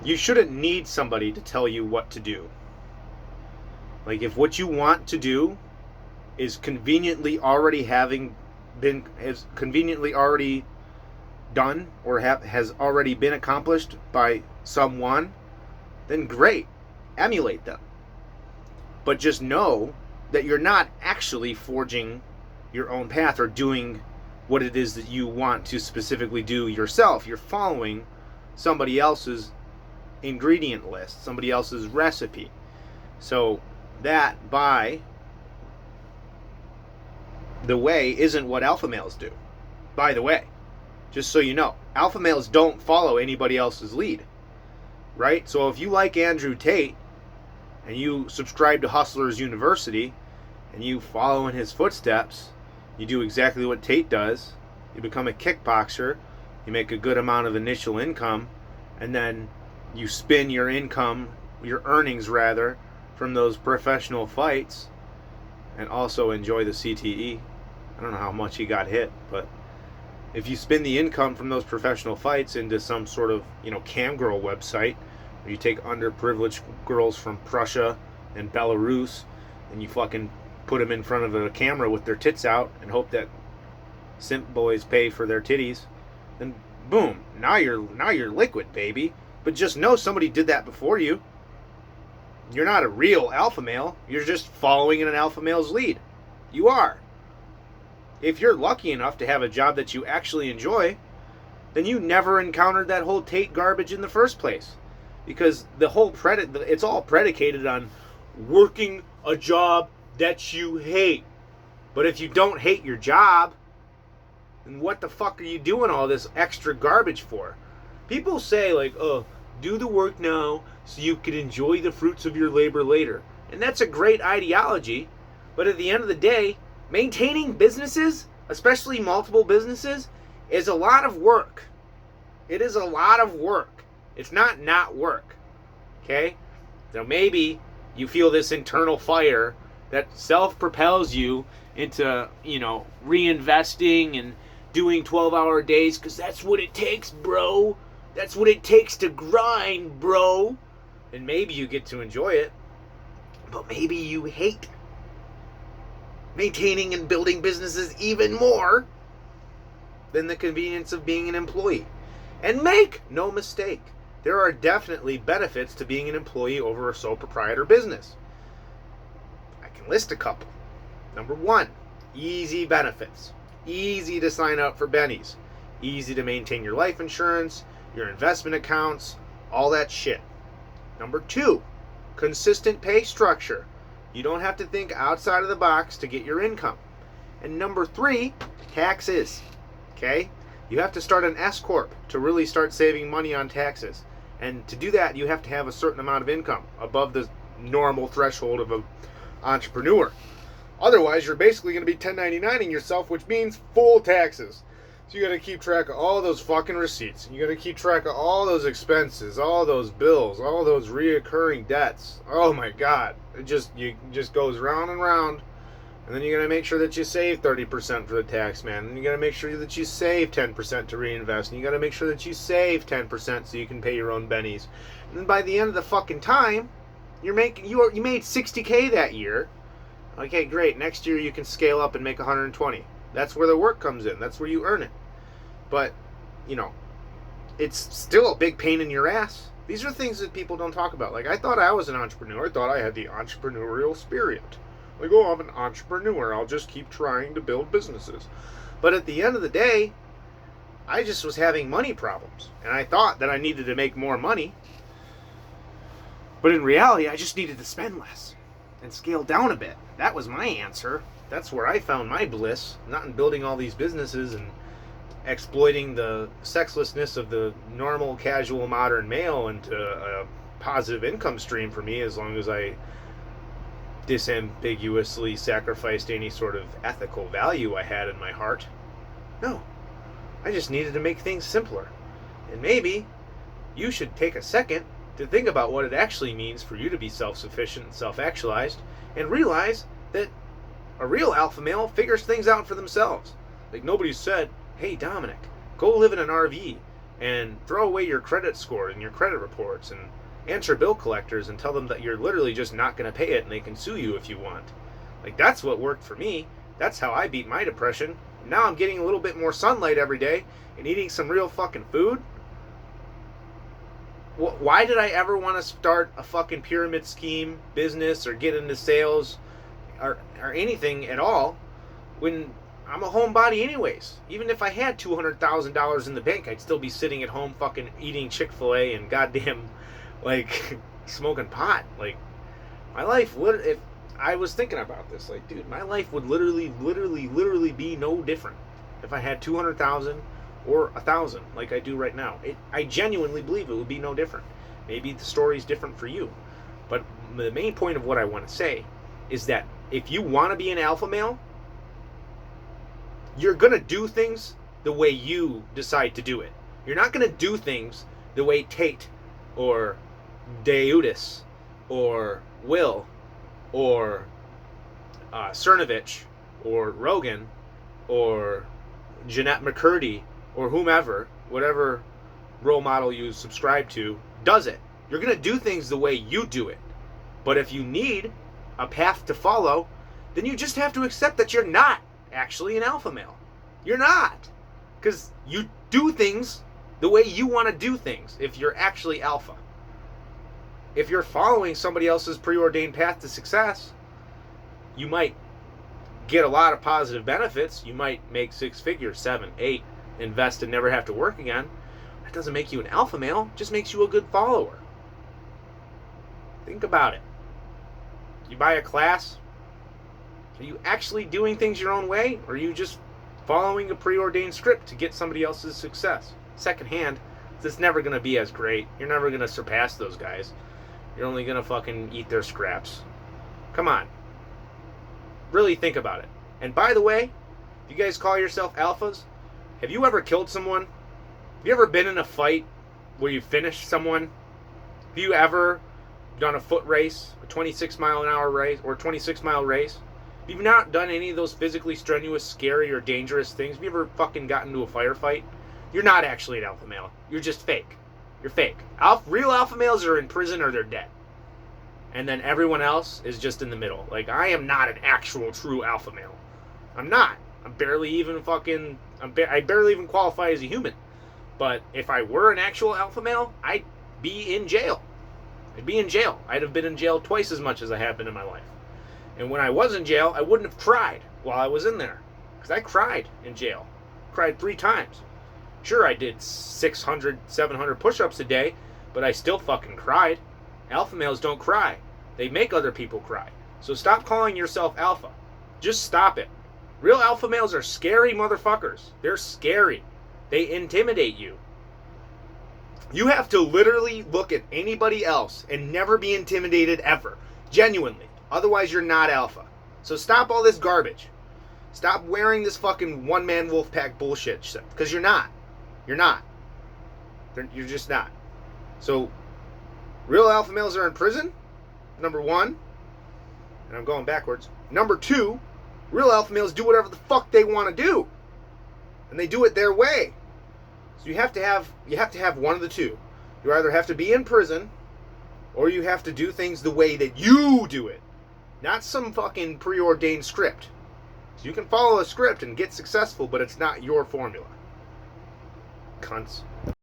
You shouldn't need somebody to tell you what to do. Like, if what you want to do is conveniently already has conveniently already done, or has already been accomplished by someone, then great, emulate them. But just know that you're not actually forging your own path or doing what it is that you want to specifically do yourself. You're following somebody else's ingredient list, somebody else's recipe. So that, by the way, isn't what alpha males do. By the way, just so you know, alpha males don't follow anybody else's lead, right? So if you like Andrew Tate and you subscribe to Hustlers University and you follow in his footsteps, you do exactly what Tate does. You become a kickboxer, you make a good amount of initial income, and then you spin your income, your earnings rather, from those professional fights, and also enjoy the CTE. I don't know how much he got hit, but if you spin the income from those professional fights into some sort of, cam girl website, where you take underprivileged girls from Prussia and Belarus, and you fucking put them in front of a camera with their tits out and hope that simp boys pay for their titties, then boom, now you're liquid, baby. But just know somebody did that before you. You're not a real alpha male. You're just following in an alpha male's lead. You are. If you're lucky enough to have a job that you actually enjoy, then you never encountered that whole Tate garbage in the first place. Because it's all predicated on working a job that you hate. But if you don't hate your job, then what the fuck are you doing all this extra garbage for? People say, like, oh, do the work now so you can enjoy the fruits of your labor later. And that's a great ideology. But at the end of the day, maintaining businesses, especially multiple businesses, is a lot of work. It is a lot of work. It's not work. Okay? So maybe you feel this internal fire that self-propels you into, reinvesting and doing 12-hour days, because that's what it takes, bro. That's what it takes to grind, bro. And maybe you get to enjoy it, but maybe you hate maintaining and building businesses even more than the convenience of being an employee. And make no mistake, there are definitely benefits to being an employee over a sole proprietor business. I can list a couple. Number one, easy benefits. Easy to sign up for bennies. Easy to maintain your life insurance, your investment accounts, all that shit. Number two, consistent pay structure. You don't have to think outside of the box to get your income. And number three, taxes. Okay? You have to start an S Corp to really start saving money on taxes. And to do that, you have to have a certain amount of income above the normal threshold of an entrepreneur. Otherwise, you're basically going to be 1099ing yourself, which means full taxes. So you got to keep track of all those fucking receipts. You got to keep track of all those expenses, all those bills, all those reoccurring debts. Oh my God. It just goes round and round. And then you got to make sure that you save 30% for the tax man. And you got to make sure that you save 10% to reinvest. And you got to make sure that you save 10% so you can pay your own bennies. And then by the end of the fucking time, you made $60K that year. Okay, great. Next year you can scale up and make 120. That's where the work comes in. That's where you earn it. But, it's still a big pain in your ass. These are things that people don't talk about. Like, I thought I was an entrepreneur. I thought I had the entrepreneurial spirit. Like, oh, I'm an entrepreneur. I'll just keep trying to build businesses. But at the end of the day, I just was having money problems. And I thought that I needed to make more money. But in reality, I just needed to spend less and scale down a bit. That was my answer. That's where I found my bliss. Not in building all these businesses and exploiting the sexlessness of the normal, casual, modern male into a positive income stream for me, as long as I disambiguously sacrificed any sort of ethical value I had in my heart. No. I just needed to make things simpler. And maybe you should take a second to think about what it actually means for you to be self-sufficient and self-actualized, and realize that a real alpha male figures things out for themselves. Like, nobody said, hey, Dominic, go live in an RV and throw away your credit score and your credit reports and answer bill collectors and tell them that you're literally just not going to pay it and they can sue you if you want. Like, that's what worked for me. That's how I beat my depression. Now I'm getting a little bit more sunlight every day and eating some real fucking food. Why did I ever want to start a fucking pyramid scheme business or get into sales or anything at all when I'm a homebody anyways? Even if I had $200,000 in the bank, I'd still be sitting at home fucking eating Chick-fil-A and goddamn, like, smoking pot. Like, my life would, if I was thinking about this, like, dude, my life would literally be no different if I had 200,000 or 1,000 like I do right now. I genuinely believe it would be no different. Maybe the story's different for you. But the main point of what I want to say is that if you want to be an alpha male, you're going to do things the way you decide to do it. You're not going to do things the way Tate or Deudis or Will or Cernovich or Rogan or Jeanette McCurdy or whomever, whatever role model you subscribe to, does it. You're going to do things the way you do it. But if you need a path to follow, then you just have to accept that you're not actually an alpha male. You're not. Because you do things the way you want to do things if you're actually alpha. If you're following somebody else's preordained path to success, you might get a lot of positive benefits. You might make 6 figures, 7, 8, invest and never have to work again. That doesn't make you an alpha male. It just makes you a good follower. Think about it. You buy a class, are you actually doing things your own way, or are you just following a preordained script to get somebody else's success? Secondhand, it's never going to be as great. You're never going to surpass those guys. You're only going to fucking eat their scraps. Come on. Really think about it. And by the way, if you guys call yourself alphas, have you ever killed someone? Have you ever been in a fight where you finished someone? Have you ever done a foot race, a 26-mile-an-hour race, or a 26-mile race? Have you not done any of those physically strenuous, scary, or dangerous things? Have you ever fucking gotten into a firefight? You're not actually an alpha male. You're just fake. You're fake. Real alpha males are in prison or they're dead. And then everyone else is just in the middle. Like, I am not an actual true alpha male. I'm not. I'm barely even fucking... I barely even qualify as a human. But if I were an actual alpha male, I'd be in jail. I'd be in jail. I'd have been in jail twice as much as I have been in my life. And when I was in jail, I wouldn't have cried while I was in there. Because I cried in jail. Cried 3 times. Sure, I did 600, 700 push-ups a day, but I still fucking cried. Alpha males don't cry. They make other people cry. So stop calling yourself alpha. Just stop it. Real alpha males are scary motherfuckers. They're scary. They intimidate you. You have to literally look at anybody else and never be intimidated ever. Genuinely. Otherwise, you're not alpha. So stop all this garbage. Stop wearing this fucking one-man wolf pack bullshit shit. Because you're not. You're not. You're just not. So, real alpha males are in prison, number 1. And I'm going backwards. Number 2, real alpha males do whatever the fuck they want to do. And they do it their way. So you have to have one of the two. You either have to be in prison, or you have to do things the way that you do it. Not some fucking preordained script. So you can follow a script and get successful, but it's not your formula. Cunts.